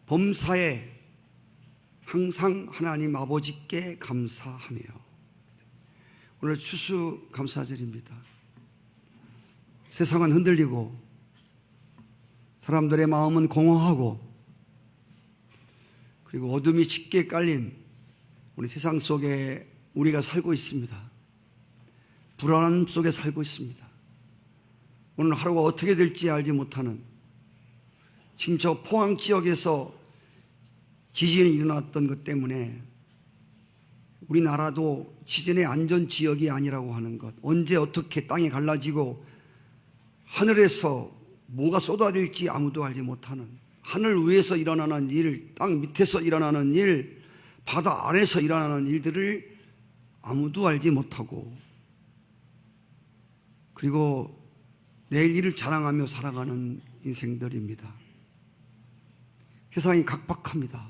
범사에 항상 하나님 아버지께 감사하며. 오늘 추수감사절입니다. 세상은 흔들리고 사람들의 마음은 공허하고 그리고 어둠이 짙게 깔린 우리 세상 속에 우리가 살고 있습니다. 불안함 속에 살고 있습니다. 오늘 하루가 어떻게 될지 알지 못하는, 지금 저 포항 지역에서 지진이 일어났던 것 때문에 우리나라도 지진의 안전지역이 아니라고 하는 것, 언제 어떻게 땅이 갈라지고 하늘에서 뭐가 쏟아질지 아무도 알지 못하는, 하늘 위에서 일어나는 일, 땅 밑에서 일어나는 일, 바다 아래에서 일어나는 일들을 아무도 알지 못하고, 그리고 내일 일을 자랑하며 살아가는 인생들입니다. 세상이 각박합니다.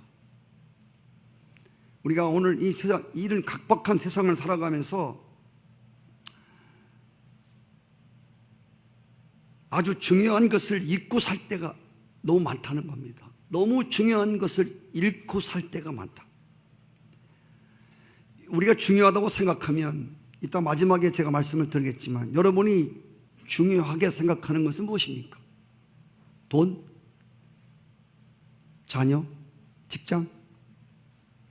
우리가 오늘 이 세상, 이런 각박한 세상을 살아가면서 아주 중요한 것을 잊고 살 때가 너무 많다는 겁니다. 너무 중요한 것을 잃고 살 때가 많다. 우리가 중요하다고 생각하면, 이따 마지막에 제가 말씀을 드리겠지만, 여러분이 중요하게 생각하는 것은 무엇입니까? 돈? 자녀? 직장?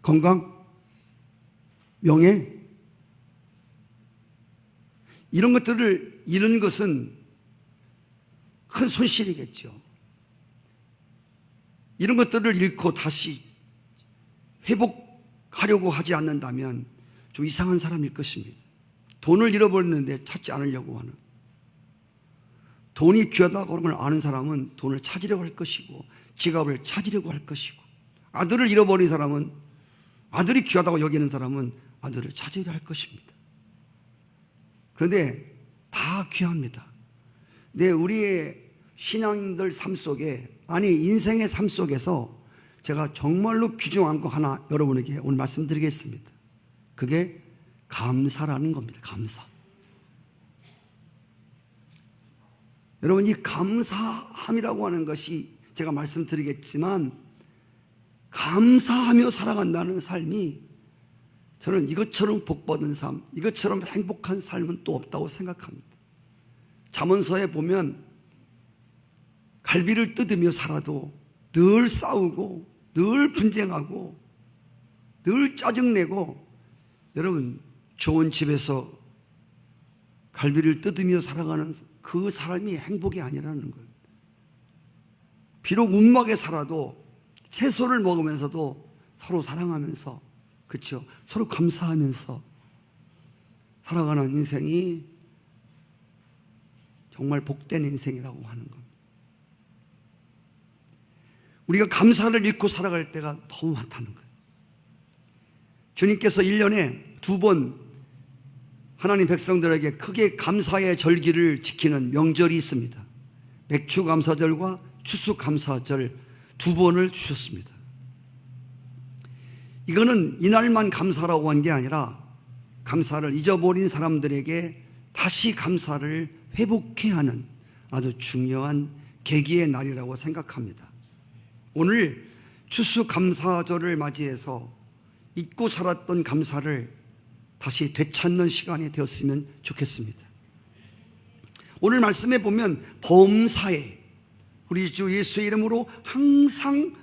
건강? 명예? 이런 것들을 잃은 것은 큰 손실이겠죠. 이런 것들을 잃고 다시 회복하려고 하지 않는다면 좀 이상한 사람일 것입니다. 돈을 잃어버렸는데 찾지 않으려고 하는, 돈이 귀하다고 하는 걸 아는 사람은 돈을 찾으려고 할 것이고 지갑을 찾으려고 할 것이고, 아들을 잃어버린 사람은, 아들이 귀하다고 여기는 사람은 아들을 찾으려 할 것입니다. 그런데 다 귀합니다. 네, 우리의 신앙인들 삶 속에, 아니 인생의 삶 속에서 제가 정말로 귀중한 거 하나 여러분에게 오늘 말씀드리겠습니다. 그게 감사라는 겁니다. 감사. 여러분, 이 감사함이라고 하는 것이, 제가 말씀드리겠지만, 감사하며 살아간다는 삶이, 저는 이것처럼 복받은 삶, 이것처럼 행복한 삶은 또 없다고 생각합니다. 잠언서에 보면 갈비를 뜯으며 살아도 늘 싸우고 늘 분쟁하고 늘 짜증내고, 여러분, 좋은 집에서 갈비를 뜯으며 살아가는 그 사람이 행복이 아니라는 거예요. 비록 운막에 살아도 채소를 먹으면서도 서로 사랑하면서, 그렇죠, 서로 감사하면서 살아가는 인생이 정말 복된 인생이라고 하는 겁니다. 우리가 감사를 잃고 살아갈 때가 너무 많다는 거예요. 주님께서 1년에 2번 하나님 백성들에게 크게 감사의 절기를 지키는 명절이 있습니다. 맥추감사절과 추수감사절 2번을 주셨습니다. 이거는 이날만 감사라고 한 게 아니라, 감사를 잊어버린 사람들에게 다시 감사를 회복해야 하는 아주 중요한 계기의 날이라고 생각합니다. 오늘 추수감사절을 맞이해서 잊고 살았던 감사를 다시 되찾는 시간이 되었으면 좋겠습니다. 오늘 말씀에 보면 범사에, 우리 주 예수의 이름으로 항상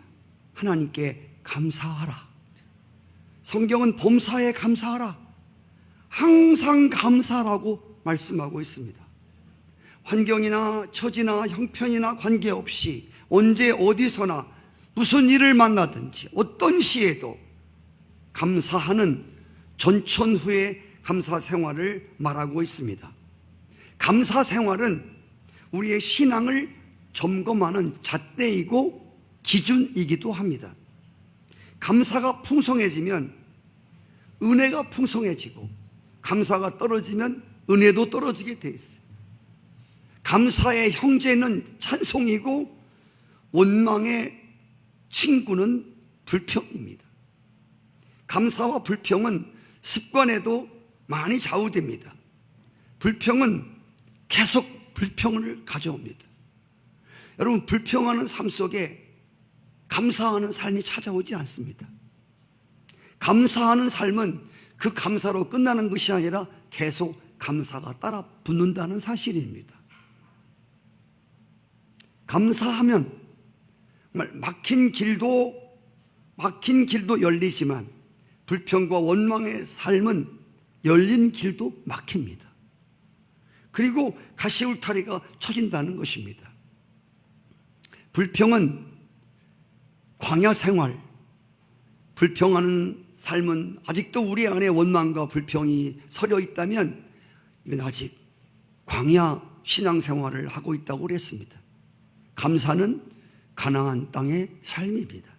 하나님께 감사하라. 성경은 범사에 감사하라, 항상 감사하라고 말씀하고 있습니다. 환경이나 처지나 형편이나 관계없이 언제 어디서나 무슨 일을 만나든지 어떤 시에도 감사하는 전천후의 감사 생활을 말하고 있습니다. 감사 생활은 우리의 신앙을 점검하는 잣대이고 기준이기도 합니다. 감사가 풍성해지면 은혜가 풍성해지고, 감사가 떨어지면 은혜도 떨어지게 돼 있어요. 감사의 형제는 찬송이고 원망의 친구는 불평입니다. 감사와 불평은 습관에도 많이 좌우됩니다. 불평은 계속 불평을 가져옵니다. 여러분, 불평하는 삶 속에 감사하는 삶이 찾아오지 않습니다. 감사하는 삶은 그 감사로 끝나는 것이 아니라 계속 감사가 따라 붙는다는 사실입니다. 감사하면 정말 막힌 길도 열리지만 불평과 원망의 삶은 열린 길도 막힙니다. 그리고 가시울타리가 쳐진다는 것입니다. 불평은 광야 생활, 불평하는 삶은 아직도 우리 안에 원망과 불평이 서려 있다면 이건 아직 광야 신앙생활을 하고 있다고 그랬습니다. 감사는 가나안 땅의 삶입니다.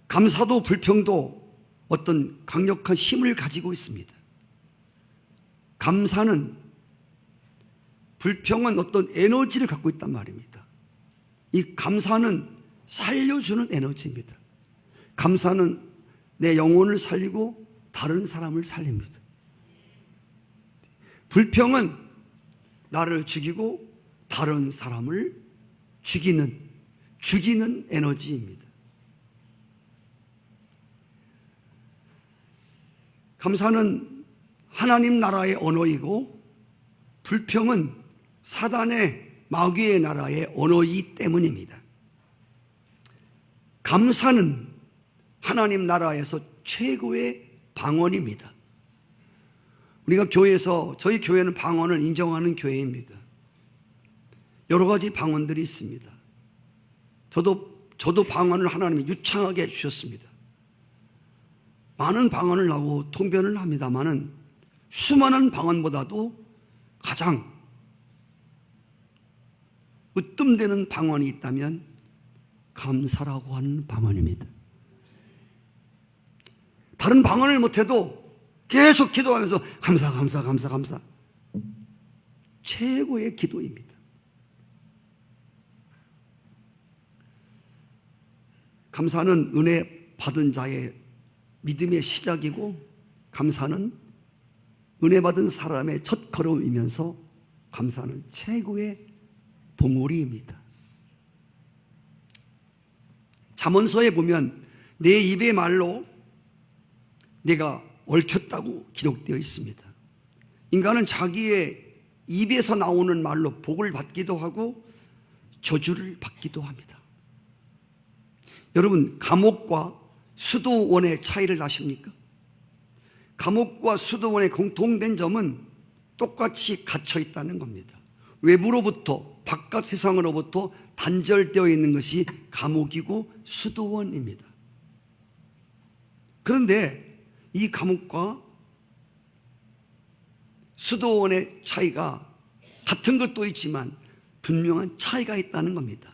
감사도 불평도 어떤 강력한 힘을 가지고 있습니다. 감사는, 불평은 어떤 에너지를 갖고 있단 말입니다. 이 감사는 살려주는 에너지입니다. 감사는 내 영혼을 살리고 다른 사람을 살립니다. 불평은 나를 죽이고 다른 사람을 죽이는 에너지입니다. 감사는 하나님 나라의 언어이고 불평은 사단의 마귀의 나라의 언어이기 때문입니다. 감사는 하나님 나라에서 최고의 방언입니다. 우리가 교회에서, 저희 교회는 방언을 인정하는 교회입니다. 여러 가지 방언들이 있습니다. 저도 방언을 하나님이 유창하게 해주셨습니다. 많은 방언을 하고 통변을 합니다마는 수많은 방언보다도 가장 으뜸되는 방언이 있다면 감사라고 하는 방언입니다. 다른 방언을 못해도 계속 기도하면서 감사 최고의 기도입니다. 감사는 은혜 받은 자의 믿음의 시작이고 감사는 은혜 받은 사람의 첫 걸음이면서 감사는 최고의 봉우리입니다. 잠언서에 보면 내 입의 말로 내가 얽혔다고 기록되어 있습니다. 인간은 자기의 입에서 나오는 말로 복을 받기도 하고 저주를 받기도 합니다. 여러분, 감옥과 수도원의 차이를 아십니까? 감옥과 수도원의 공통된 점은 똑같이 갇혀 있다는 겁니다. 외부로부터, 바깥 세상으로부터 단절되어 있는 것이 감옥이고 수도원입니다. 그런데 이 감옥과 수도원의 차이가 같은 것도 있지만 분명한 차이가 있다는 겁니다.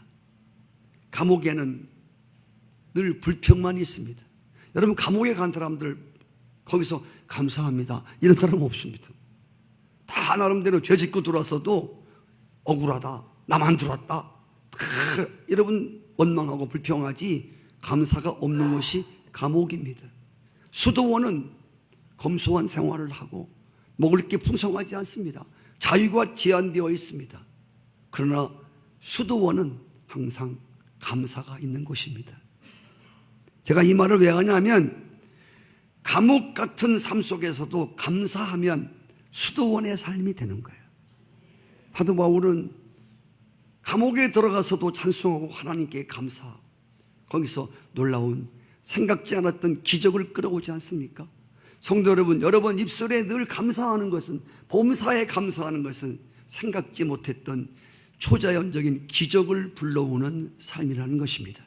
감옥에는 늘 불평만 있습니다. 여러분, 감옥에 간 사람들 거기서 감사합니다 이런 사람은 없습니다. 다 나름대로 죄 짓고 들어왔어도 억울하다, 나만 들어왔다, 여러분 원망하고 불평하지 감사가 없는 것이 감옥입니다. 수도원은 검소한 생활을 하고 먹을 게 풍성하지 않습니다. 자유가 제한되어 있습니다. 그러나 수도원은 항상 감사가 있는 곳입니다. 제가 이 말을 왜 하냐면 감옥 같은 삶 속에서도 감사하면 수도원의 삶이 되는 거예요. 사도 바울은 감옥에 들어가서도 찬송하고 하나님께 감사, 거기서 놀라운 생각지 않았던 기적을 끌어오지 않습니까? 성도 여러분, 여러분 입술에 늘 감사하는 것은, 범사에 감사하는 것은 생각지 못했던 초자연적인 기적을 불러오는 삶이라는 것입니다.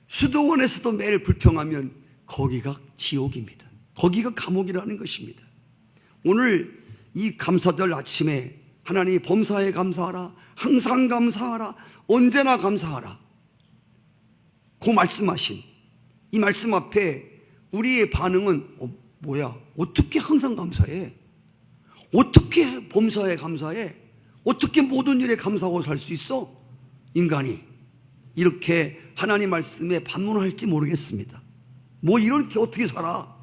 수도원에서도 매일 불평하면 거기가 지옥입니다. 거기가 감옥이라는 것입니다. 오늘 이 감사절 아침에 하나님 범사에 감사하라, 항상 감사하라, 언제나 감사하라, 그 말씀하신 이 말씀 앞에 우리의 반응은 뭐야? 어떻게 항상 감사해? 어떻게 범사에 감사해? 어떻게 모든 일에 감사하고 살 수 있어? 인간이 이렇게 하나님 말씀에 반문할지 모르겠습니다. 뭐 이렇게 어떻게 살아?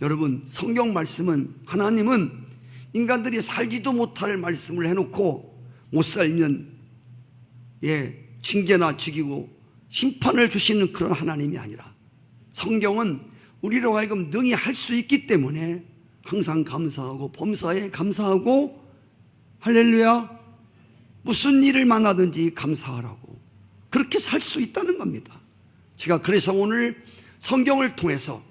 여러분, 성경 말씀은, 하나님은 인간들이 살지도 못할 말씀을 해놓고 못 살면 징계나 죽이고 심판을 주시는 그런 하나님이 아니라 성경은 우리로 하여금 능히 할 수 있기 때문에 항상 감사하고 범사에 감사하고 할렐루야 무슨 일을 만나든지 감사하라고 그렇게 살 수 있다는 겁니다. 제가 그래서 오늘 성경을 통해서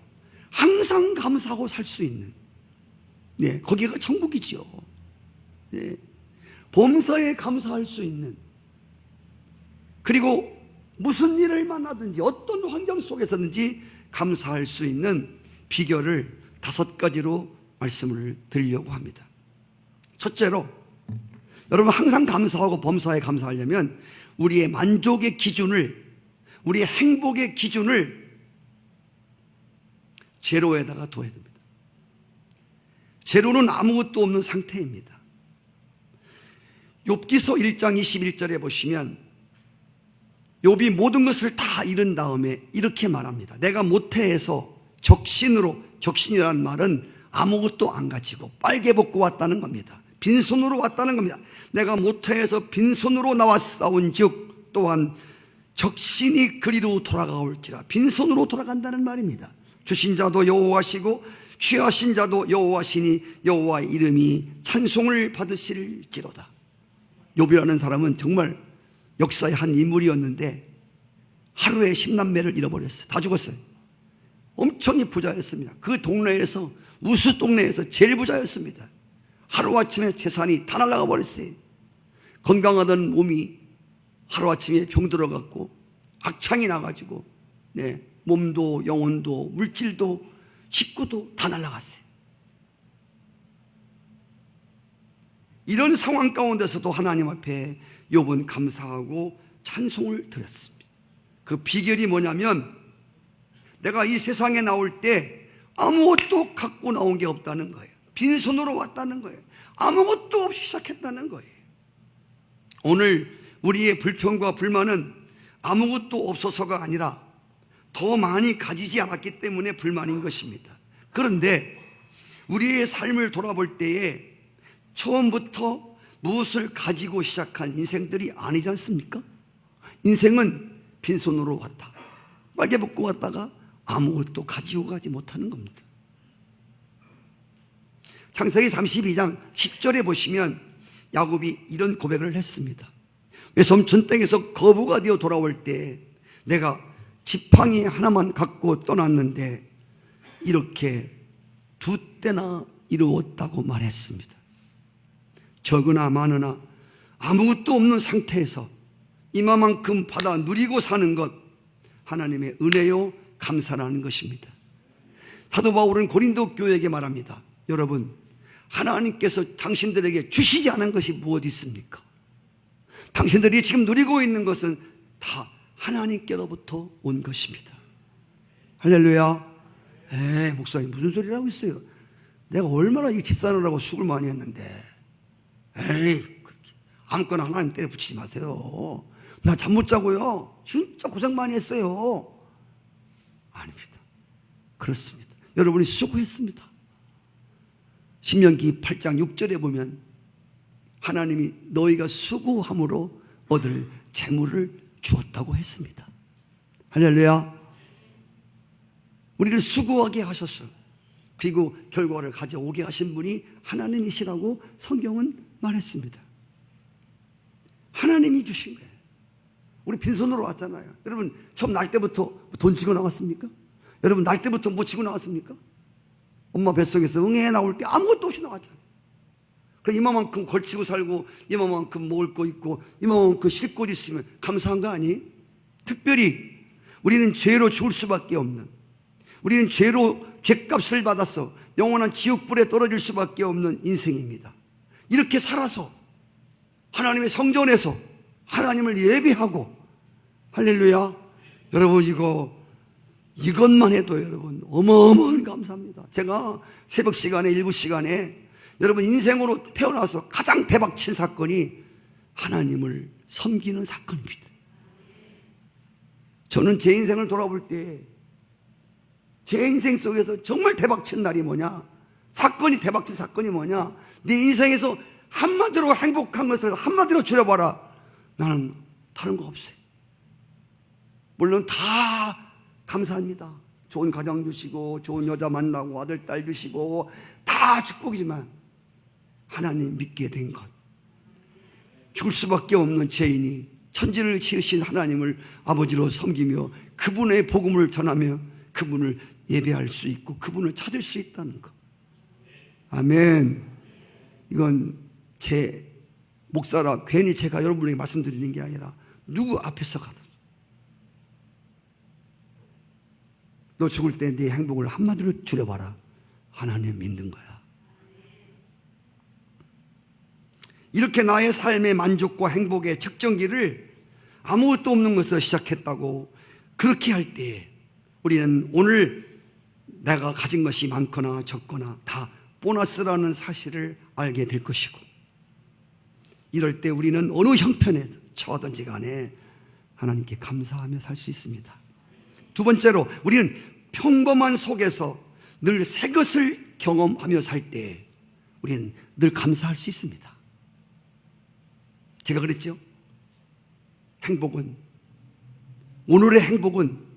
항상 감사하고 살 수 있는 거기가 천국이죠. 범사에 감사할 수 있는 그리고 무슨 일을 만나든지 어떤 환경 속에서든지 감사할 수 있는 비결을 5가지로 말씀을 드리려고 합니다. 첫째로 여러분 항상 감사하고 범사에 감사하려면 우리의 만족의 기준을 우리의 행복의 기준을 제로에다가 둬야 됩니다. 제로는 아무것도 없는 상태입니다. 욥기서 1장 21절에 보시면 욥이 모든 것을 다 잃은 다음에 이렇게 말합니다. 내가 모태에서 적신이라는 말은 아무것도 안 가지고 빨개 벗고 왔다는 겁니다. 빈손으로 왔다는 겁니다. 내가 모태에서 빈손으로 나왔사온즉 또한 적신이 그리로 돌아가올지라. 빈손으로 돌아간다는 말입니다. 주신 자도 여호와시고 취하신 자도 여호와시니 여호와의 이름이 찬송을 받으실지로다. 욥이라는 사람은 정말 역사의 한 인물이었는데 하루에 10남매를 잃어버렸어요. 다 죽었어요. 엄청히 부자였습니다. 그 동네에서 우수 동네에서 제일 부자였습니다. 하루아침에 재산이 다 날아가 버렸어요. 건강하던 몸이 하루아침에 병들어갖고 악창이 나가지고 몸도 영혼도 물질도 식구도 다 날아갔어요. 이런 상황 가운데서도 하나님 앞에 욥은 감사하고 찬송을 드렸습니다. 그 비결이 뭐냐면 내가 이 세상에 나올 때 아무것도 갖고 나온 게 없다는 거예요. 빈손으로 왔다는 거예요. 아무것도 없이 시작했다는 거예요. 오늘 우리의 불평과 불만은 아무것도 없어서가 아니라 더 많이 가지지 않았기 때문에 불만인 것입니다. 그런데 우리의 삶을 돌아볼 때에 처음부터 무엇을 가지고 시작한 인생들이 아니지 않습니까? 인생은 빈손으로 왔다 빨개 벗고 왔다가 아무것도 가지고 가지 못하는 겁니다. 창세기 32장 10절에 보시면 야곱이 이런 고백을 했습니다. 전 땅에서 거부가 되어 돌아올 때 내가 지팡이 하나만 갖고 떠났는데 이렇게 2때나 이루었다고 말했습니다. 적으나 많으나 아무것도 없는 상태에서 이만큼 받아 누리고 사는 것 하나님의 은혜요 감사라는 것입니다. 사도 바울은 고린도 교회에게 말합니다. 여러분 하나님께서 당신들에게 주시지 않은 것이 무엇이 있습니까? 당신들이 지금 누리고 있는 것은 다 하나님께로부터 온 것입니다. 할렐루야. 목사님 무슨 소리를 하고 있어요? 내가 얼마나 이 집사느라고 수고를 많이 했는데 그렇게 아무거나 하나님 때려 붙이지 마세요. 나 잠 못 자고요 진짜 고생 많이 했어요. 아닙니다. 그렇습니다. 여러분이 수고했습니다. 신명기 8장 6절에 보면 하나님이 너희가 수고함으로 얻을 재물을 주었다고 했습니다. 할렐루야. 우리를 수고하게 하셨어요. 그리고 결과를 가져오게 하신 분이 하나님이시라고 성경은 말했습니다. 하나님이 주신 거예요. 우리 빈손으로 왔잖아요. 여러분 처음 날 때부터 돈 지고 나왔습니까? 여러분 날 때부터 뭐 지고 나왔습니까? 엄마 뱃속에서 응애 나올 때 아무것도 없이 나왔잖아요. 그럼 이만큼 걸치고 살고 이만큼 먹을 거 있고 이만큼 쉴 곳 있으면 감사한 거 아니? 특별히 우리는 죄로 죽을 수밖에 없는, 우리는 죄로 죄값을 받아서 영원한 지옥불에 떨어질 수밖에 없는 인생입니다. 이렇게 살아서 하나님의 성전에서 하나님을 예배하고 할렐루야. 여러분 이것만 해도 여러분 어마어마한 감사합니다. 제가 새벽 시간에 일부 시간에 여러분 인생으로 태어나서 가장 대박친 사건이 하나님을 섬기는 사건입니다. 저는 제 인생을 돌아볼 때 제 인생 속에서 정말 대박친 날이 뭐냐, 사건이 대박친 사건이 뭐냐, 네 인생에서 한마디로 행복한 것을 한마디로 줄여봐라. 나는 다른 거 없어요. 물론 다 감사합니다. 좋은 가정 주시고 좋은 여자 만나고 아들 딸 주시고 다 축복이지만 하나님 믿게 된 것, 죽을 수밖에 없는 죄인이 천지를 지으신 하나님을 아버지로 섬기며 그분의 복음을 전하며 그분을 예배할 수 있고 그분을 찾을 수 있다는 것. 아멘. 이건 제 목사라 괜히 제가 여러분에게 말씀드리는 게 아니라 누구 앞에서 가도 너 죽을 때 네 행복을 한마디로 줄여봐라. 하나님 믿는 거야. 이렇게 나의 삶의 만족과 행복의 측정기를 아무것도 없는 것에서 시작했다고 그렇게 할 때 우리는 오늘 내가 가진 것이 많거나 적거나 다 보너스라는 사실을 알게 될 것이고, 이럴 때 우리는 어느 형편에 처하든지 간에 하나님께 감사하며 살 수 있습니다. 두 번째로 우리는 평범한 속에서 늘 새 것을 경험하며 살 때 우리는 늘 감사할 수 있습니다. 제가 그랬죠? 행복은, 오늘의 행복은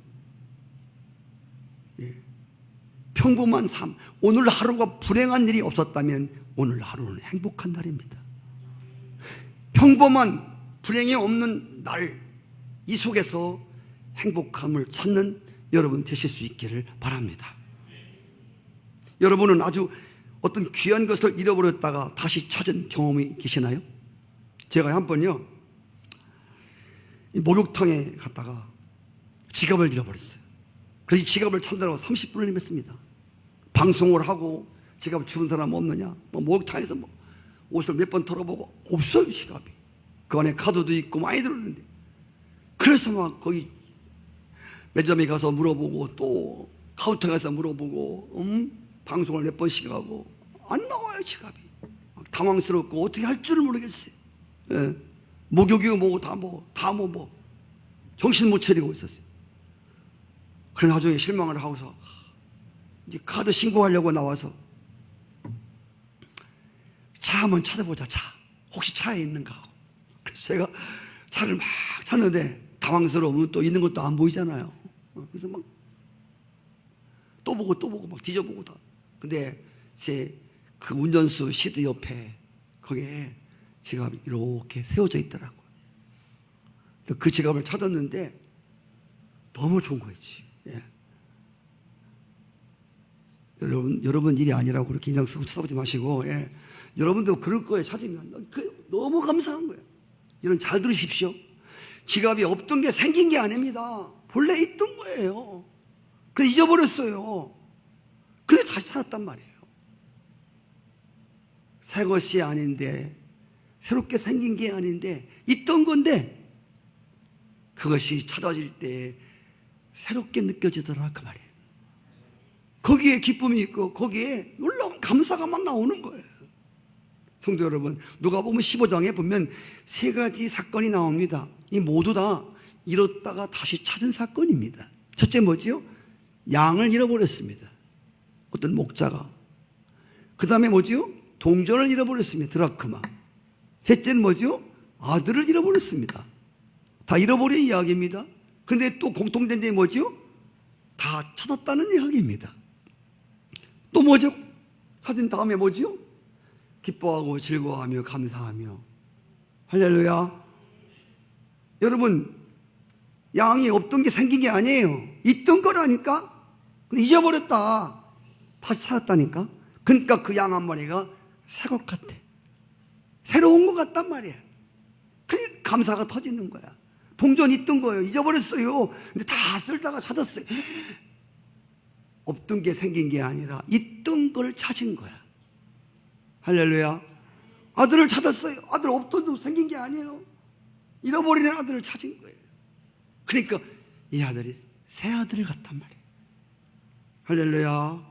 평범한 삶, 오늘 하루가 불행한 일이 없었다면 오늘 하루는 행복한 날입니다. 평범한 불행이 없는 날, 이 속에서 행복함을 찾는 여러분 되실 수 있기를 바랍니다. 여러분은 아주 어떤 귀한 것을 잃어버렸다가 다시 찾은 경험이 계시나요? 제가 한 번요, 목욕탕에 갔다가 지갑을 잃어버렸어요. 그래서 이 지갑을 찾느라고 30분을 헤맸습니다. 방송을 하고 지갑 주운 사람 없느냐, 목욕탕에서 옷을 몇 번 털어보고 없어요, 지갑이. 그 안에 카드도 있고 많이 들었는데, 그래서 막 거기 매점에 가서 물어보고 또 카운터에 가서 물어보고 방송을 몇 번씩 하고 안 나와요, 지갑이. 막 당황스럽고 어떻게 할 줄을 모르겠어요. 예. 목욕이고 뭐고 다 정신 못 차리고 있었어요. 그래 나중에 실망을 하고서 이제 카드 신고하려고 나와서 차 한번 찾아보자. 차 혹시 차에 있는가 하고. 그래서 제가 차를 막 찾는데 당황스러우면 또 있는 것도 안 보이잖아요. 그래서 막 또 보고 막 뒤져보고 다. 근데 제 그 운전수 시트 옆에 거기에 지갑이 이렇게 세워져 있더라고요. 그 지갑을 찾았는데 너무 좋은 거였지. 예. 여러분 일이 아니라고 그렇게 인상 쓰고 쳐다보지 마시고, 예. 여러분도 그럴 거예요. 찾으면 너무 감사한 거예요. 이런 잘 들으십시오. 지갑이 없던 게 생긴 게 아닙니다. 본래 있던 거예요. 그래서 잊어버렸어요. 근데 다시 찾았단 말이에요. 새 것이 아닌데, 새롭게 생긴 게 아닌데 있던 건데 그것이 찾아질 때 새롭게 느껴지더라, 그 말이에요. 거기에 기쁨이 있고 거기에 놀라운 감사가 막 나오는 거예요. 성도 여러분, 누가복음 15장에 보면 세 가지 사건이 나옵니다. 이 모두 다 잃었다가 다시 찾은 사건입니다. 첫째 뭐지요? 양을 잃어버렸습니다. 어떤 목자가. 그 다음에 뭐지요? 동전을 잃어버렸습니다. 드라크마. 셋째는 뭐죠? 아들을 잃어버렸습니다. 다 잃어버린 이야기입니다. 근데 또 공통된 게 뭐죠? 다 찾았다는 이야기입니다. 또 뭐죠? 찾은 다음에 뭐죠? 기뻐하고 즐거워하며 감사하며. 할렐루야. 여러분, 양이 없던 게 생긴 게 아니에요. 있던 거라니까. 근데 잊어버렸다. 다시 찾았다니까. 그러니까 그 양 한 마리가 새 것 같아. 새로운 것 같단 말이야. 그러니까 감사가 터지는 거야. 동전 있던 거예요. 잊어버렸어요. 근데 다 쓸다가 찾았어요. 없던 게 생긴 게 아니라 있던 걸 찾은 거야. 할렐루야. 아들을 찾았어요. 아들 없던 도 생긴 게 아니에요. 잃어버리는 아들을 찾은 거예요. 그러니까 이 아들이 새 아들을 갖단 말이에요. 할렐루야.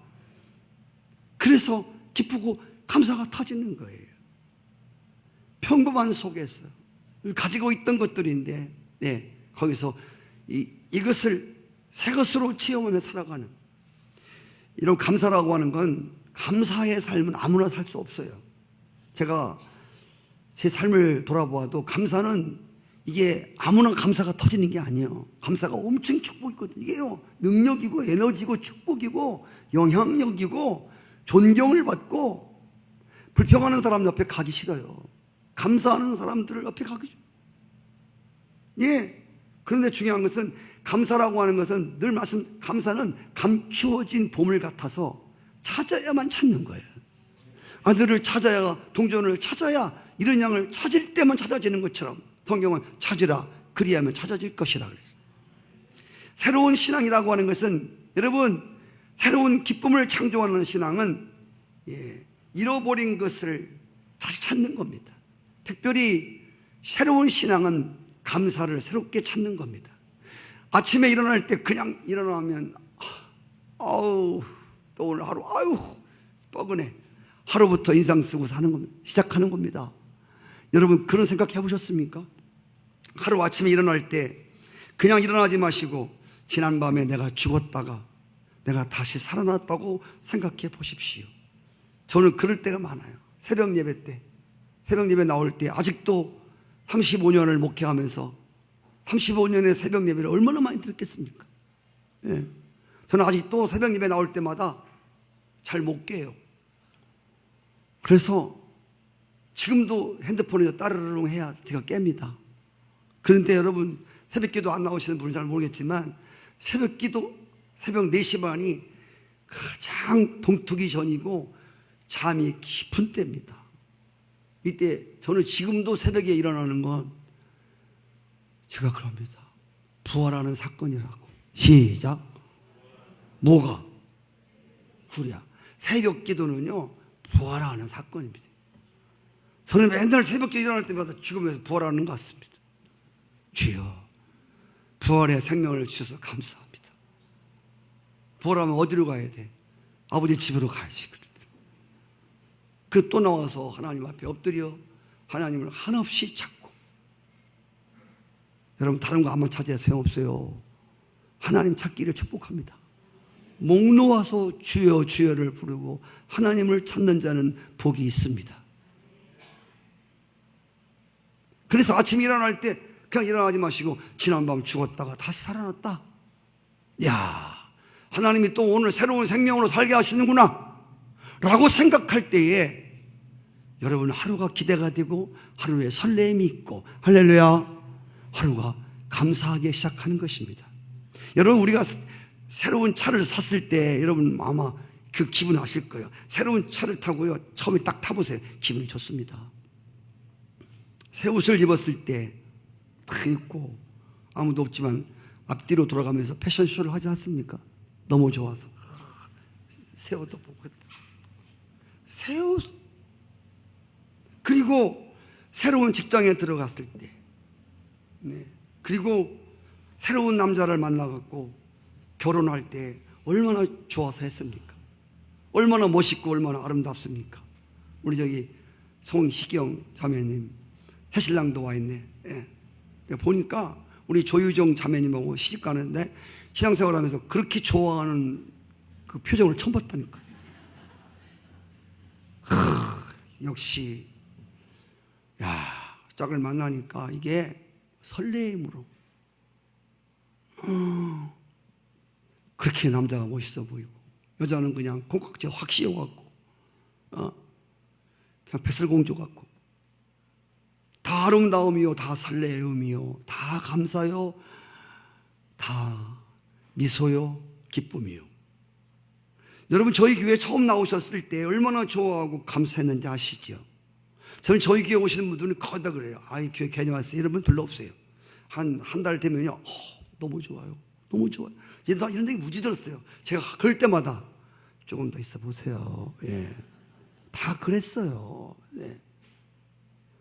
그래서 기쁘고 감사가 터지는 거예요. 평범한 속에서 가지고 있던 것들인데, 네, 거기서 이것을 새 것으로 체험하며 살아가는 이런 감사라고 하는 건, 감사의 삶은 아무나 살 수 없어요. 제가 제 삶을 돌아보아도 감사는 이게 아무나 감사가 터지는 게 아니에요. 감사가 엄청 축복이거든요. 이게요, 능력이고 에너지고 축복이고 영향력이고 존경을 받고, 불평하는 사람 옆에 가기 싫어요. 감사하는 사람들 옆에 가기 싫어요. 예. 그런데 중요한 것은, 감사라고 하는 것은 늘 감사는 감추어진 보물 같아서 찾아야만 찾는 거예요. 아들을 찾아야, 동전을 찾아야, 이런 양을 찾을 때만 찾아지는 것처럼 성경은 찾으라 그리하면 찾아질 것이라 그랬어요. 새로운 신앙이라고 하는 것은, 여러분, 새로운 기쁨을 창조하는 신앙은 잃어버린 것을 다시 찾는 겁니다. 특별히 새로운 신앙은 감사를 새롭게 찾는 겁니다. 아침에 일어날 때 그냥 일어나면 아우 또 오늘 하루 아유 뻐근해, 하루부터 인상 쓰고 사는 겁니다. 시작하는 겁니다. 여러분, 그런 생각 해보셨습니까? 하루 아침에 일어날 때 그냥 일어나지 마시고, 지난밤에 내가 죽었다가 내가 다시 살아났다고 생각해 보십시오. 저는 그럴 때가 많아요. 새벽 예배 때, 새벽 예배 나올 때, 아직도 35년을 목회하면서 35년의 새벽 예배를 얼마나 많이 들었겠습니까? 예. 저는 아직도 새벽 예배 나올 때마다 잘 못 깨요. 그래서 지금도 핸드폰에 따르릉 해야 제가 깹니다. 그런데 여러분, 새벽 기도 안 나오시는 분은 잘 모르겠지만, 새벽 기도, 새벽 4시 반이 가장 동트기 전이고 잠이 깊은 때입니다. 이때 저는 지금도 새벽에 일어나는 건 제가 그럽니다. 부활하는 사건이라고. 시작. 뭐가? 구랴. 새벽 기도는요, 부활하는 사건입니다. 저는 맨날 새벽에 일어날 때마다 죽음에서 부활하는 것 같습니다. 주여, 부활의 생명을 주셔서 감사합니다. 부활하면 어디로 가야 돼? 아버지 집으로 가야지. 그 또 나와서 하나님 앞에 엎드려 하나님을 한없이 찾고. 여러분, 다른 거 아무나 찾아야 소용없어요. 하나님 찾기를 축복합니다. 목 놓아서 주여 주여를 부르고 하나님을 찾는 자는 복이 있습니다. 그래서 아침에 일어날 때 그냥 일어나지 마시고, 지난밤 죽었다가 다시 살아났다. 야, 하나님이 또 오늘 새로운 생명으로 살게 하시는구나 라고 생각할 때에 여러분, 하루가 기대가 되고 하루에 설렘이 있고, 할렐루야, 하루가 감사하게 시작하는 것입니다. 여러분, 우리가 새로운 차를 샀을 때 여러분 아마 그 기분 아실 거예요. 새로운 차를 타고요, 처음에 딱 타보세요. 기분이 좋습니다. 새 옷을 입었을 때 딱 입고 아무도 없지만 앞뒤로 돌아가면서 패션쇼를 하지 않습니까? 너무 좋아서 새 옷도 보고, 새 옷, 그리고 새로운 직장에 들어갔을 때, 그리고 새로운 남자를 만나갖고 결혼할 때 얼마나 좋아서 했습니까? 얼마나 멋있고 얼마나 아름답습니까? 우리 저기 송희경 자매님, 새신랑도 와 있네. 보니까 우리 조유정 자매님하고 시집 가는데 신앙생활 하면서 그렇게 좋아하는 그 표정을 처음 봤다니까. 역시, 야, 짝을 만나니까 이게 설레임으로, 그렇게 남자가 멋있어 보이고, 여자는 그냥 콩깍지 확 씌워갖고, 그냥 뱃슬공주 같고, 다 아름다움이요, 다 설레임이요, 다 감사요, 다 미소요, 기쁨이요. 여러분, 저희 교회 처음 나오셨을 때 얼마나 좋아하고 감사했는지 아시죠? 저는 저희 교회 오시는 분들은 거의 다 그래요. 이 교회 괜히 왔어요. 이런 분 별로 없어요. 한 달 되면요, 너무 좋아요, 너무 좋아요. 이런 얘기 무지 들었어요. 제가 그럴 때마다 조금 더 있어 보세요. 다 그랬어요.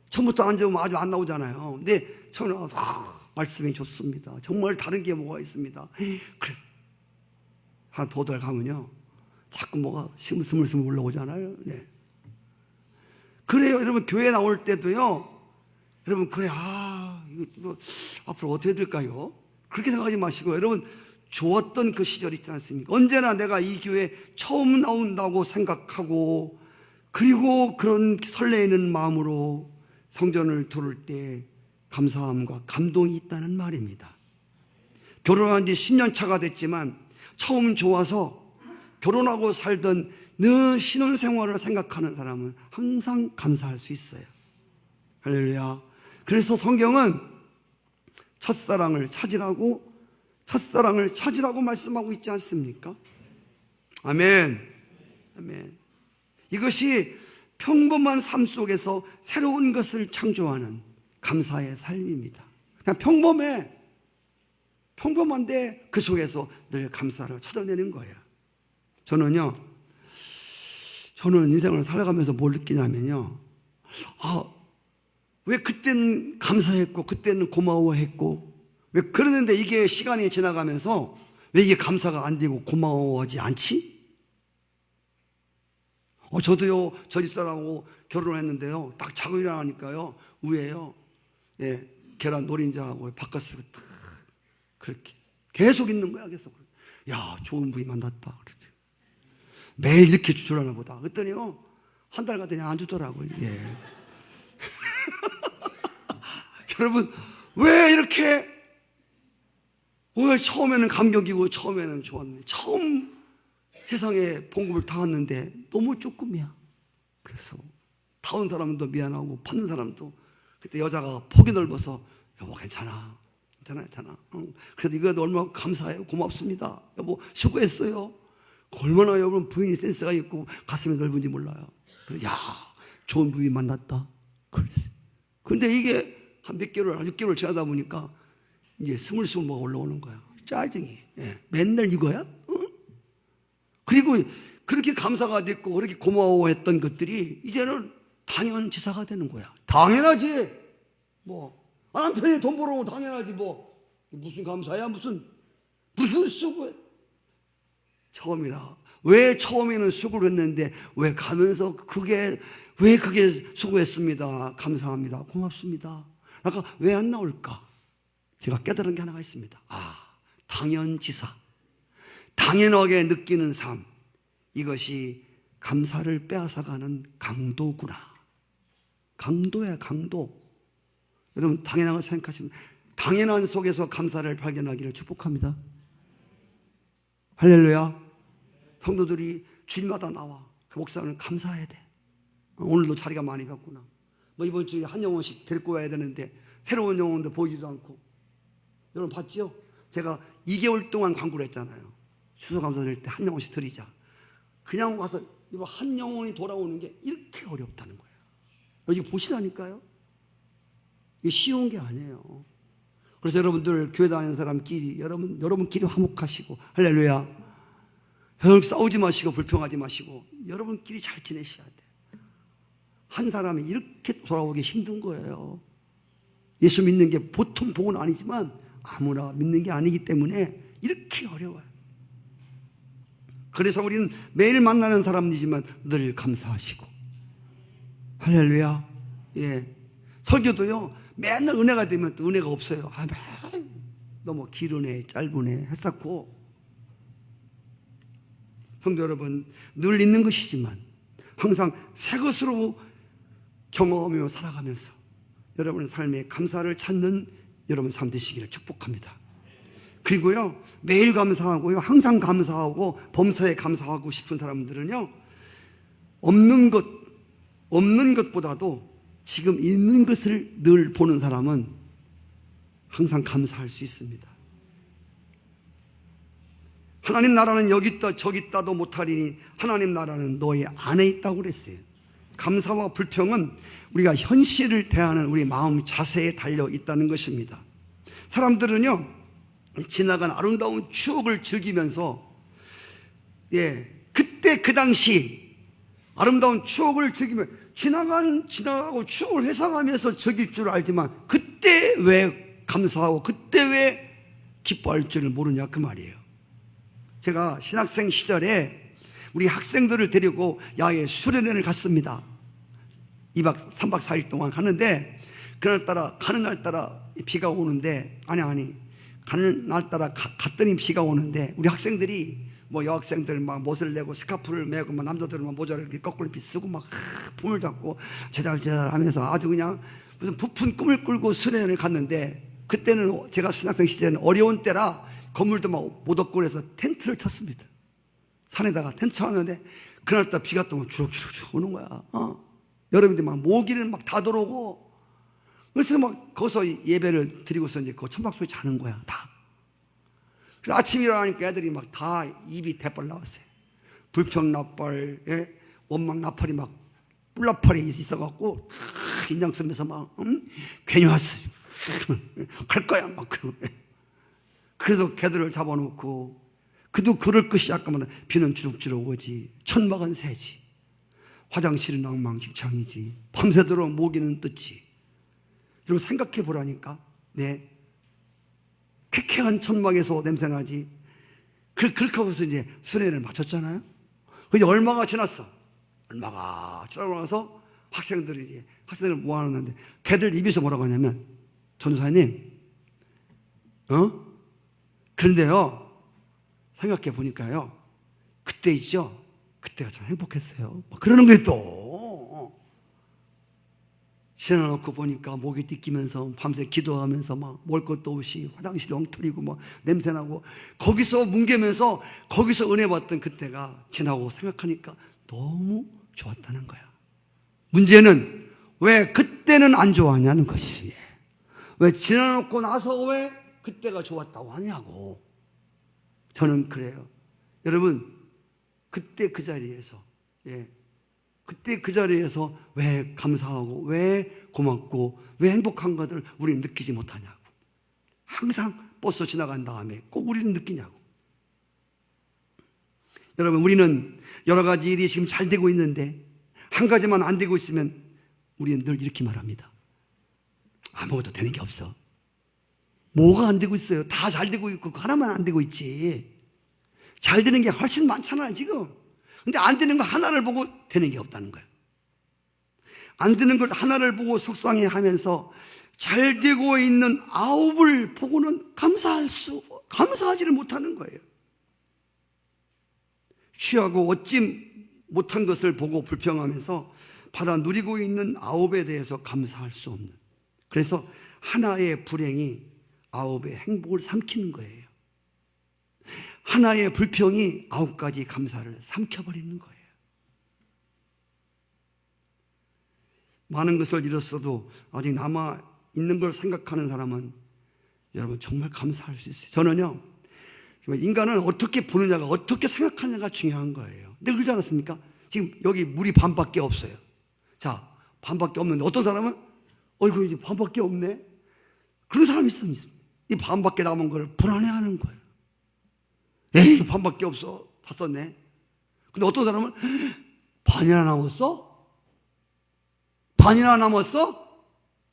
처음부터 앉으면 아주 안 나오잖아요. 근데 처음에 나와서 말씀이 좋습니다. 정말 다른 게 뭐가 있습니다. 그래, 한 2달 가면요, 자꾸 뭐가 스물스물 올라오잖아요. 그래요. 여러분, 교회 나올 때도요, 여러분, 그래, 이거 앞으로 어떻게 될까요? 그렇게 생각하지 마시고, 여러분, 좋았던 그 시절 있지 않습니까? 언제나 내가 이 교회 처음 나온다고 생각하고, 그리고 그런 설레이는 마음으로 성전을 들을 때 감사함과 감동이 있다는 말입니다. 결혼한 지 10년 차가 됐지만 처음 좋아서 결혼하고 살던 늘 신혼생활을 생각하는 사람은 항상 감사할 수 있어요. 할렐루야. 그래서 성경은 첫사랑을 찾으라고 말씀하고 있지 않습니까? 아멘. 아멘. 이것이 평범한 삶 속에서 새로운 것을 창조하는 감사의 삶입니다. 그냥 평범한데 그 속에서 늘 감사를 찾아내는 거예요. 저는 인생을 살아가면서 뭘 느끼냐면요. 왜 그때는 감사했고, 그때는 고마워했고, 왜 그러는데 이게 시간이 지나가면서 왜 이게 감사가 안 되고 고마워하지 않지? 저도요, 저 집사람하고 결혼을 했는데요. 딱 자고 일어나니까요, 위에요, 계란 노린자하고 바깥으로 딱 그렇게 계속 있는 거야. 계속. 야, 좋은 부위 만났다. 그랬지. 매일 이렇게 주라나 보다. 그랬더니요, 한 달 가더니 안 주더라고요. 예. 여러분, 왜 처음에는 감격이고 처음에는 좋았는데, 처음 세상에 봉급을 타왔는데 너무 조금이야. 그래서 타온 사람도 미안하고 받는 사람도, 그때 여자가 폭이 넓어서 여보 괜찮아. 그래도 이거 얼마나 감사해요. 고맙습니다. 여보 수고했어요. 얼마나 여러분 부인이 센스가 있고 가슴이 넓은지 몰라요. 그래서 야, 좋은 부인 만났다. 그런데 이게 한 몇 개월, 6개월 지나다 보니까 이제 스물스물 뭐가 올라오는 거야. 짜증이. 맨날 이거야? 그리고 그렇게 감사가 됐고 그렇게 고마워했던 것들이 이제는 당연지사가 되는 거야. 당연하지. 남편이 돈 벌어오면 당연하지. 무슨 감사야? 무슨 수고. 처음이라. 왜 처음에는 수고를 했는데 왜 가면서 왜 그게 수고했습니다. 감사합니다. 고맙습니다. 아까 왜 안 나올까? 제가 깨달은 게 하나가 있습니다. 당연지사. 당연하게 느끼는 삶. 이것이 감사를 빼앗아가는 강도구나. 강도야, 강도. 여러분, 당연한 거 생각하시면 당연한 속에서 감사를 발견하기를 축복합니다. 할렐루야. 성도들이 주일마다 나와. 그 목사는 감사해야 돼. 오늘도 자리가 많이 비었구나. 이번 주에 한 영혼씩 데리고 와야 되는데 새로운 영혼도 보이지도 않고. 여러분 봤죠? 제가 2개월 동안 광고를 했잖아요. 추수감사 드릴 때 한 영혼씩 드리자. 그냥 와서 한 영혼이 돌아오는 게 이렇게 어렵다는 거예요. 이거 보시라니까요. 이게 쉬운 게 아니에요. 그래서 여러분들 교회 다니는 사람끼리 여러분끼리 화목하시고, 할렐루야. 여러분 싸우지 마시고 불평하지 마시고 여러분끼리 잘 지내셔야 돼. 한 사람이 이렇게 돌아오기 힘든 거예요. 예수 믿는 게 보통 복은 아니지만 아무나 믿는 게 아니기 때문에 이렇게 어려워요. 그래서 우리는 매일 만나는 사람이지만 늘 감사하시고, 할렐루야. 설교도요, 맨날 은혜가 되면 또 은혜가 없어요. 너무 길으네, 짧으네 했었고. 성도 여러분, 늘 있는 것이지만 항상 새 것으로 경험하며 살아가면서 여러분의 삶에 감사를 찾는 여러분 삶 되시기를 축복합니다. 그리고요, 매일 감사하고요, 항상 감사하고 범사에 감사하고 싶은 사람들은요, 없는 것보다도 지금 있는 것을 늘 보는 사람은 항상 감사할 수 있습니다. 하나님 나라는 여기 있다 저기 있다도 못하리니 하나님 나라는 너희 안에 있다고 그랬어요. 감사와 불평은 우리가 현실을 대하는 우리 마음 자세에 달려 있다는 것입니다. 사람들은요, 지나간 아름다운 추억을 즐기면서 그때 그 당시 아름다운 추억을 즐기며 지나가고 추억을 회상하면서 즐길 줄 알지만 그때 왜 감사하고 그때 왜 기뻐할 줄을 모르냐 그 말이에요. 제가 신학생 시절에 우리 학생들을 데리고 야외 수련회를 갔습니다. 2박 3박 4일 동안 가는데 그날따라 가는 날따라 비가 오는데 가는 날따라 갔더니 비가 오는데 우리 학생들이 여학생들 막 못을 내고 스카프를 메고 남자들은 모자를 이렇게 거꾸로 쓰고 막 품을 잡고 제잘제잘 하면서 아주 그냥 무슨 부푼 꿈을 꾸고 수련회를 갔는데, 그때는 제가 신학생 시절에는 어려운 때라 건물도 막 못 얻고 그래서 텐트를 쳤습니다. 산에다가 텐트 쳤는데 그날따라 비가 또 주룩주룩 오는 거야. 여름인데 막 모기는 막 다 들어오고, 그래서 막 거기서 예배를 드리고서 이제 그 천막소에 자는 거야, 다. 그래서 아침에 일어나니까 애들이 막 다 입이 대빨 나왔어요. 불평나팔, 예? 원망나팔이 막 뿔나팔이 있어갖고 인장 쓰면서 막 괜히 왔어요. 갈 거야 막 그러고. 그래서 개들을 잡아놓고, 그도 그럴 것이 아까면 비는 주룩주룩 오지, 천막은 새지, 화장실은 엉망진창이지, 밤새도록 모기는 뜯지. 그리고 생각해 보라니까. 네, 쾌쾌한 천막에서 냄새나지. 그렇게 하고서 이제 수련회를 마쳤잖아요. 그게 얼마가 지났어. 얼마가 지나고 나서 학생들을 모아놨는데, 걔들 입에서 뭐라고 하냐면, 전도사님, 그런데요, 생각해 보니까요, 그때 있죠? 그때가 참 행복했어요. 막 그러는 거예요, 또. 지나놓고 보니까 목이 띠끼면서 밤새 기도하면서 막 먹을 것도 없이 화장실 엉터리고 막 냄새나고, 거기서 뭉개면서 거기서 은혜 받던 그때가 지나고 생각하니까 너무 좋았다는 거야. 문제는 왜 그때는 안 좋아하냐는 것이. 왜 지나놓고 나서 왜 그때가 좋았다고 하냐고. 저는 그래요. 여러분, 그때 그 자리에서, 그때 그 자리에서 왜 감사하고 왜 고맙고 왜 행복한 것을 우리는 느끼지 못하냐고. 항상 버스 지나간 다음에 꼭 우리는 느끼냐고. 여러분, 우리는 여러 가지 일이 지금 잘 되고 있는데 한 가지만 안 되고 있으면 우리는 늘 이렇게 말합니다. 아무것도 되는 게 없어. 뭐가 안 되고 있어요? 다 잘 되고 있고 그 하나만 안 되고 있지. 잘 되는 게 훨씬 많잖아요, 지금. 근데 안 되는 거 하나를 보고 되는 게 없다는 거예요. 안 되는 걸 하나를 보고 속상해 하면서 잘 되고 있는 9을 보고는 감사하지를 못하는 거예요. 취하고 얻지 못한 것을 보고 불평하면서 받아 누리고 있는 9에 대해서 감사할 수 없는. 그래서 하나의 불행이 9의 행복을 삼키는 거예요. 하나의 불평이 9가지 감사를 삼켜버리는 거예요. 많은 것을 잃었어도 아직 남아있는 걸 생각하는 사람은 여러분 정말 감사할 수 있어요. 저는요, 인간은 어떻게 보느냐가, 어떻게 생각하느냐가 중요한 거예요. 근데 그러지 않았습니까? 지금 여기 물이 반밖에 없어요. 자, 반밖에 없는데 어떤 사람은 어이구 이제 반밖에 없네, 그런 사람이 있습니다. 이 반밖에 남은 걸 불안해하는 거예요. 에이, 반밖에 없어, 다 썼네. 근데 어떤 사람은 반이나 남았어? 반이나 남았어?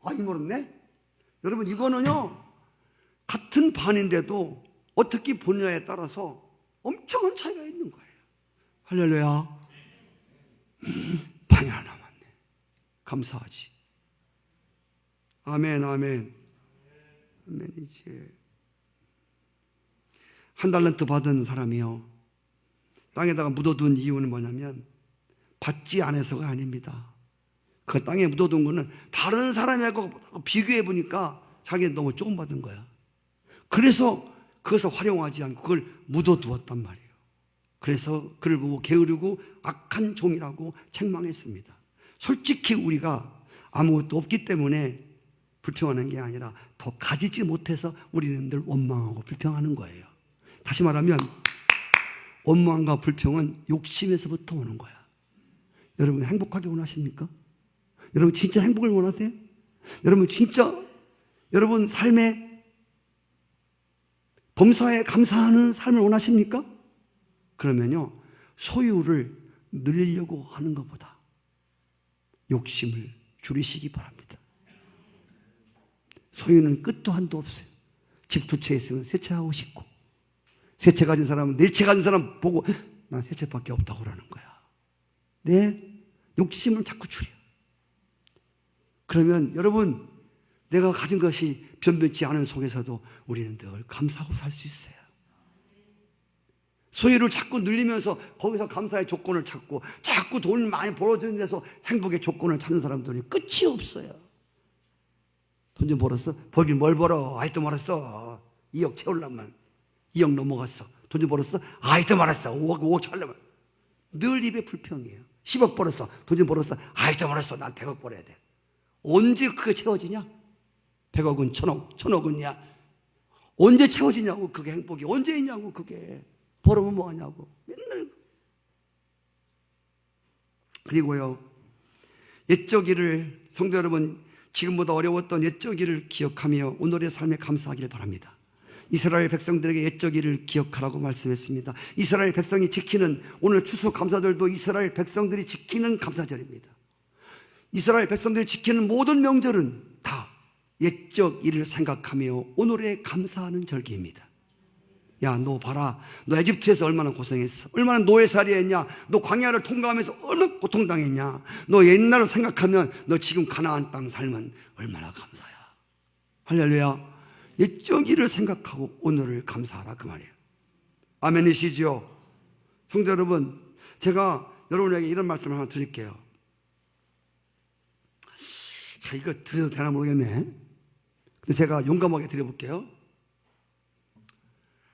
아이, 모르네. 여러분, 이거는요, 같은 반인데도 어떻게 보느냐에 따라서 엄청난 차이가 있는 거예요. 할렐루야. 반이나 남았네. 감사하지. 아멘, 아멘. 아멘이지. 한 달란트 받은 사람이요, 땅에다가 묻어둔 이유는 뭐냐면 받지 않아서가 아닙니다. 그 땅에 묻어둔 거는 다른 사람하고 비교해 보니까 자기는 너무 조금 받은 거야. 그래서 그것을 활용하지 않고 그걸 묻어두었단 말이에요. 그래서 그를 보고 게으르고 악한 종이라고 책망했습니다. 솔직히 우리가 아무것도 없기 때문에 불평하는 게 아니라 더 가지지 못해서 우리는 늘 원망하고 불평하는 거예요. 다시 말하면 원망과 불평은 욕심에서부터 오는 거야. 여러분, 행복하게 원하십니까? 여러분, 진짜 행복을 원하세요? 여러분, 진짜 여러분 삶에 범사에 감사하는 삶을 원하십니까? 그러면요, 소유를 늘리려고 하는 것보다 욕심을 줄이시기 바랍니다. 소유는 끝도 한도 없어요. 집 2채 있으면 3채 하고 싶고, 3채 가진 사람은 4채 가진 사람 보고 난 3채밖에 없다고 그러는 거야. 네, 욕심을 자꾸 줄여. 그러면 여러분, 내가 가진 것이 변변치 않은 속에서도 우리는 늘 감사하고 살 수 있어요. 소유를 자꾸 늘리면서 거기서 감사의 조건을 찾고 자꾸 돈을 많이 벌어들이는 데서 행복의 조건을 찾는 사람들이 끝이 없어요. 돈 좀 벌었어? 벌긴 뭘 벌어? 아직도 멀었어. 2억 채우려면 2억 넘어갔어. 돈 좀 벌었어? 아직도 멀었어. 5억 채우려면. 늘 입에 불평이에요. 10억 벌었어. 돈 좀 벌었어? 아직도 멀었어. 난 100억 벌어야 돼. 언제 그게 채워지냐? 100억은 1000억, 1000억은야. 언제 채워지냐고. 그게 행복이 언제 있냐고. 그게 벌으면 뭐하냐고. 맨날. 그리고요, 옛적 일을, 성도 여러분, 지금보다 어려웠던 옛적 일을 기억하며 오늘의 삶에 감사하기를 바랍니다. 이스라엘 백성들에게 옛적 일을 기억하라고 말씀했습니다. 이스라엘 백성이 지키는, 오늘 추수감사절도 이스라엘 백성들이 지키는 감사절입니다. 이스라엘 백성들이 지키는 모든 명절은 다 옛적 일을 생각하며 오늘에 감사하는 절기입니다. 야, 너 봐라. 너 에집트에서 얼마나 고생했어. 얼마나 노예살이 했냐. 너 광야를 통과하면서 얼마나 고통당했냐. 너 옛날을 생각하면 너 지금 가나안 땅 살면 얼마나 감사야. 할렐루야. 옛적 일을 생각하고 오늘을 감사하라, 그 말이에요. 아멘이시죠? 성도 여러분, 제가 여러분에게 이런 말씀을 하나 드릴게요. 자, 이거 드려도 되나 모르겠네. 근데 제가 용감하게 드려볼게요.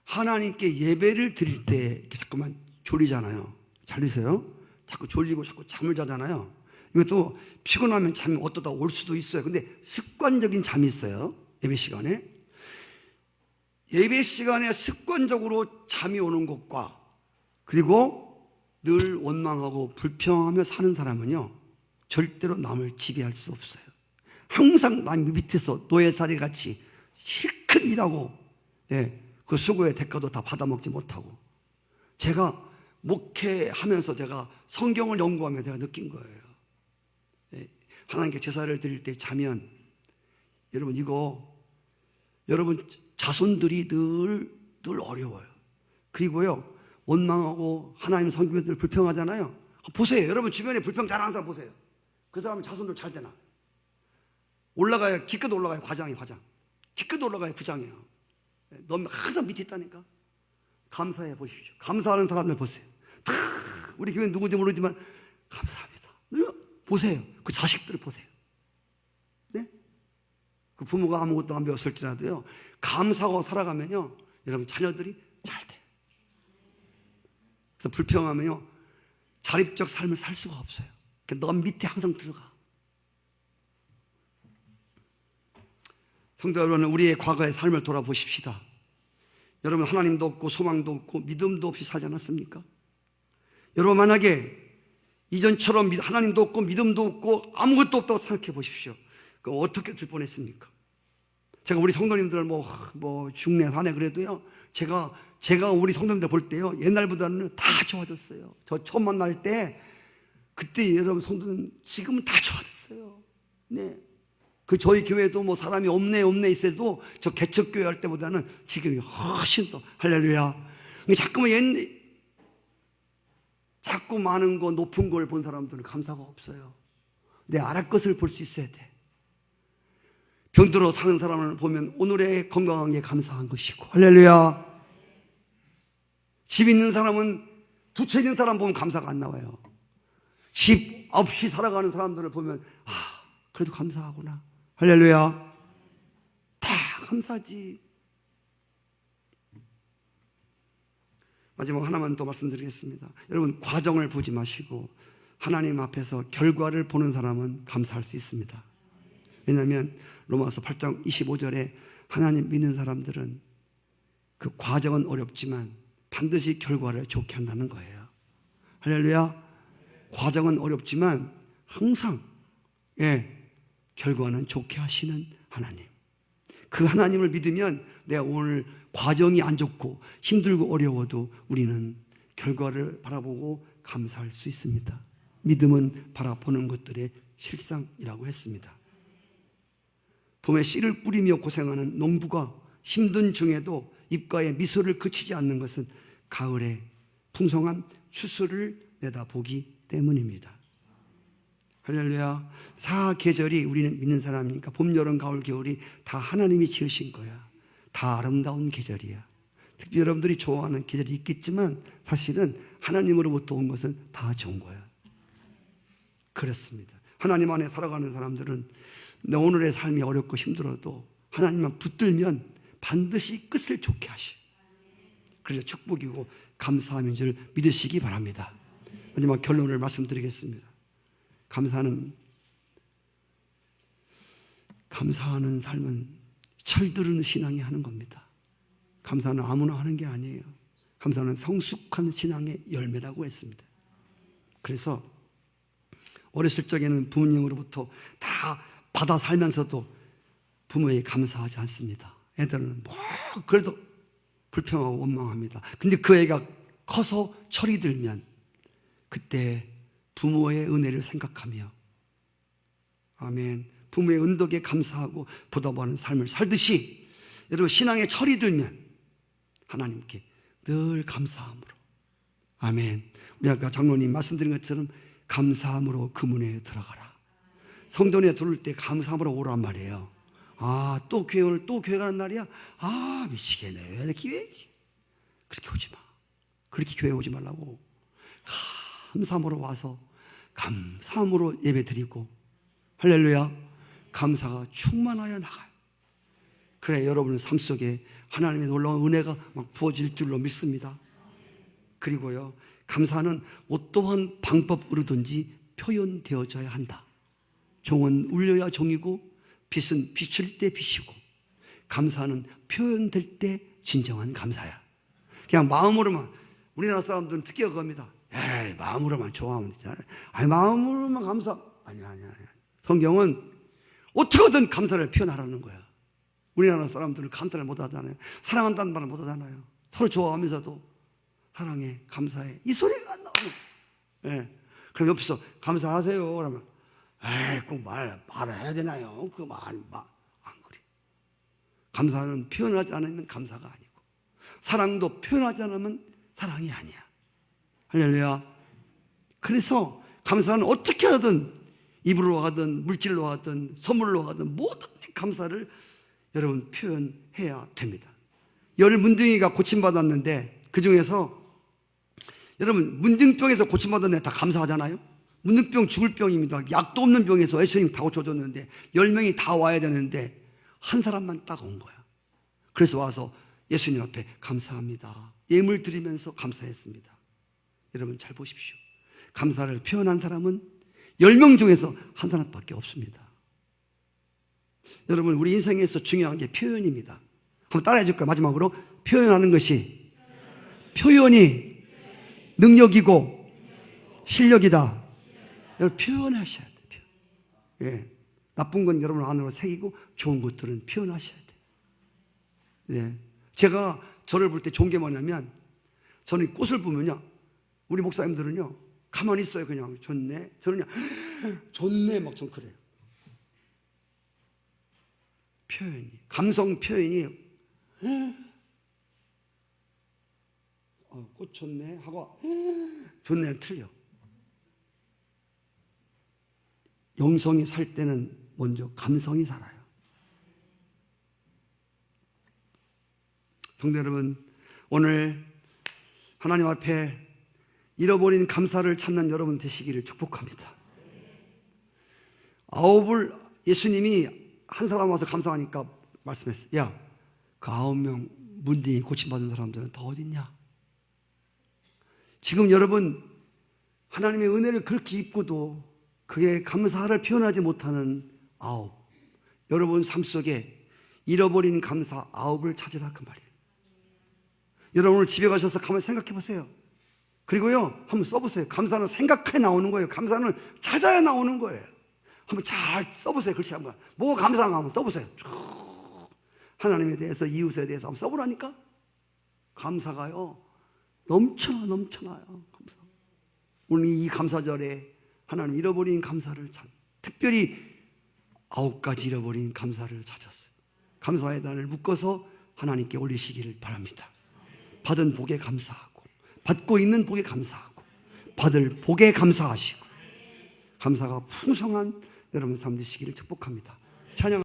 하나님께 예배를 드릴 때 이렇게 자꾸만 졸리잖아요. 잘 드세요. 자꾸 졸리고 자꾸 잠을 자잖아요. 이것도 피곤하면 잠이 어떠다 올 수도 있어요. 근데 습관적인 잠이 있어요. 예배 시간에. 예배 시간에 습관적으로 잠이 오는 것과 그리고 늘 원망하고 불평하며 사는 사람은요, 절대로 남을 지배할 수 없어요. 항상 남 밑에서 노예살이 같이 실컷 일하고, 그 수고의 대가도 다 받아먹지 못하고. 제가 목회하면서 제가 성경을 연구하며 제가 느낀 거예요. 하나님께 제사를 드릴 때 자면, 여러분 이거, 여러분 자손들이 늘 어려워요. 그리고요, 원망하고 하나님 성교회들 불평하잖아요. 보세요. 여러분 주변에 불평 잘하는 사람 보세요. 그 사람은 자손들 잘 되나? 올라가야, 기껏 올라가야 과장이에요, 과장. 기껏 올라가야 부장이에요. 너무 항상 밑에 있다니까. 감사해 보십시오. 감사하는 사람들 보세요. 다 우리 교회 누구인지 모르지만 감사합니다. 보세요. 그 자식들을 보세요. 네? 그 부모가 아무것도 안 배웠을지라도요, 감사하고 살아가면요, 여러분 자녀들이 잘 돼요. 그래서 불평하면요, 자립적 삶을 살 수가 없어요. 너 밑에 항상 들어가. 성도 여러분, 우리의 과거의 삶을 돌아보십시다. 여러분, 하나님도 없고 소망도 없고 믿음도 없이 살지 않았습니까? 여러분, 만약에 이전처럼 하나님도 없고 믿음도 없고 아무것도 없다고 생각해 보십시오. 그럼 어떻게 될 뻔했습니까? 제가 우리 성도님들 뭐 중내 산에 그래도요, 제가 우리 성도님들 볼 때요, 옛날보다는 다 좋아졌어요. 저 처음 만날 때, 그때 여러분 성도는 지금은 다 좋아졌어요. 네. 저희 교회도 뭐 사람이 없네 있어도 저 개척교회 할 때보다는 지금이 훨씬 더, 할렐루야. 자꾸 많은 거, 높은 걸 본 사람들은 감사가 없어요. 내 아랫 것을 볼 수 있어야 돼. 병들어 사는 사람을 보면 오늘의 건강한 게 감사한 것이고, 할렐루야. 집 있는 사람은, 두 채 있는 사람 보면 감사가 안 나와요. 집 없이 살아가는 사람들을 보면, 그래도 감사하구나. 할렐루야. 다 감사하지. 마지막 하나만 더 말씀드리겠습니다. 여러분, 과정을 보지 마시고 하나님 앞에서 결과를 보는 사람은 감사할 수 있습니다. 왜냐하면 로마서 8장 25절에 하나님 믿는 사람들은 그 과정은 어렵지만 반드시 결과를 좋게 한다는 거예요. 할렐루야. 과정은 어렵지만 항상 결과는 좋게 하시는 하나님. 그 하나님을 믿으면 내가 오늘 과정이 안 좋고 힘들고 어려워도 우리는 결과를 바라보고 감사할 수 있습니다. 믿음은 바라보는 것들의 실상이라고 했습니다. 봄에 씨를 뿌리며 고생하는 농부가 힘든 중에도 입가에 미소를 그치지 않는 것은 가을에 풍성한 추수를 내다보기 때문입니다. 할렐루야. 사계절이 우리는 믿는 사람이니까 봄, 여름, 가을, 겨울이 다 하나님이 지으신 거야. 다 아름다운 계절이야. 특히 여러분들이 좋아하는 계절이 있겠지만 사실은 하나님으로부터 온 것은 다 좋은 거야. 그렇습니다. 하나님 안에 살아가는 사람들은 내 오늘의 삶이 어렵고 힘들어도 하나님만 붙들면 반드시 끝을 좋게 하시. 그래서 축복이고 감사함인 줄 믿으시기 바랍니다. 마지막 결론을 말씀드리겠습니다. 감사하는 삶은 철들은 신앙이 하는 겁니다. 감사는 아무나 하는 게 아니에요. 감사는 성숙한 신앙의 열매라고 했습니다. 그래서 어렸을 적에는 부모님으로부터 다 받아 살면서도 부모에게 감사하지 않습니다. 애들은 뭐 그래도 불평하고 원망합니다. 근데 그 애가 커서 철이 들면 그때 부모의 은혜를 생각하며 아멘, 부모의 은덕에 감사하고 보답하는 삶을 살듯이 여러분 신앙의 철이 들면 하나님께 늘 감사함으로 아멘. 우리 아까 장로님 말씀드린 것처럼 감사함으로 그 문에 들어가라. 성전에 들어올 때 감사함으로 오란 말이에요. 아, 또 교회 오늘 또 교회 가는 날이야? 아, 미치겠네. 왜 이렇게 교회지? 그렇게 오지 마. 그렇게 교회 오지 말라고. 감사함으로 와서 감사함으로 예배 드리고 할렐루야. 감사가 충만하여 나가요. 그래 여러분 삶 속에 하나님의 놀라운 은혜가 막 부어질 줄로 믿습니다. 그리고요 감사는 어떠한 방법으로든지 표현되어져야 한다. 종은 울려야 종이고 빛은 비출 때 빛이고 감사는 표현될 때 진정한 감사야. 그냥 마음으로만 우리나라 사람들은 특기가 그겁니다. 에이 마음으로만 좋아하면 되잖아. 아니 마음으로만 감사 아니야. 성경은 어떻게든 감사를 표현하라는 거야. 우리나라 사람들은 감사를 못하잖아요. 사랑한다는 말을 못하잖아요. 서로 좋아하면서도 사랑해, 감사해 이 소리가 안 나오는 거예요. 예. 그럼 옆에서 감사하세요 그러면 에이 꼭 말해야 되나요? 그 말 안 그래. 감사는 표현하지 않으면 감사가 아니고 사랑도 표현하지 않으면 사랑이 아니야. 할렐루야. 그래서 감사는 어떻게 하든 입으로 하든 물질로 하든 선물로 하든 뭐든지 감사를 여러분 표현해야 됩니다. 열 문둥이가 고침받았는데 그 중에서 여러분 문둥병에서 고침받았는데 다 감사하잖아요. 문둥병 죽을 병입니다. 약도 없는 병에서 예수님 다 고쳐줬는데 10명이 다 와야 되는데 한 사람만 딱 온 거야. 그래서 와서 예수님 앞에 감사합니다. 예물 드리면서 감사했습니다. 여러분 잘 보십시오. 감사를 표현한 사람은 10명 중에서 한 사람밖에 없습니다. 여러분 우리 인생에서 중요한 게 표현입니다. 한번 따라해 줄까요? 마지막으로 표현하는 것이 표현이 능력이고 실력이다. 여러분 표현하셔야 돼요. 예. 나쁜 건 여러분 안으로 새기고 좋은 것들은 표현하셔야 돼요. 예. 제가 저를 볼 때 좋은 게 뭐냐면 저는 꽃을 보면요 우리 목사님들은요 가만히 있어요. 그냥 좋네. 저는요 좋네 막 좀 그래요. 표현이 감성 표현이 꽃 좋네 하고 좋네 틀려. 영성이 살 때는 먼저 감성이 살아요. 성도 여러분 오늘 하나님 앞에 잃어버린 감사를 찾는 여러분 되시기를 축복합니다. 아홉을 예수님이 한 사람 와서 감사하니까 말씀했어요. 야, 그 9명 문둥이 고침받은 사람들은 다 어딨냐? 지금 여러분 하나님의 은혜를 그렇게 입고도 그의 감사를 표현하지 못하는 9, 여러분 삶 속에 잃어버린 감사 9을 찾으라 그 말이에요. 여러분 오늘 집에 가셔서 가만히 생각해 보세요. 그리고요 한번 써보세요. 감사는 생각해 나오는 거예요. 감사는 찾아야 나오는 거예요. 한번 잘 써보세요. 글씨 한번 뭐가 감사한가 한번 써보세요. 하나님에 대해서 이웃에 대해서 한번 써보라니까. 감사가요 넘쳐나요. 감사. 오늘 이 감사절에 하나님 잃어버린 감사를 특별히 9가지 잃어버린 감사를 찾았어요. 감사의 단을 묶어서 하나님께 올리시기를 바랍니다. 받은 복에 감사하고 받고 있는 복에 감사하고 받을 복에 감사하시고 감사가 풍성한 여러분 삶 되시기를 축복합니다. 찬양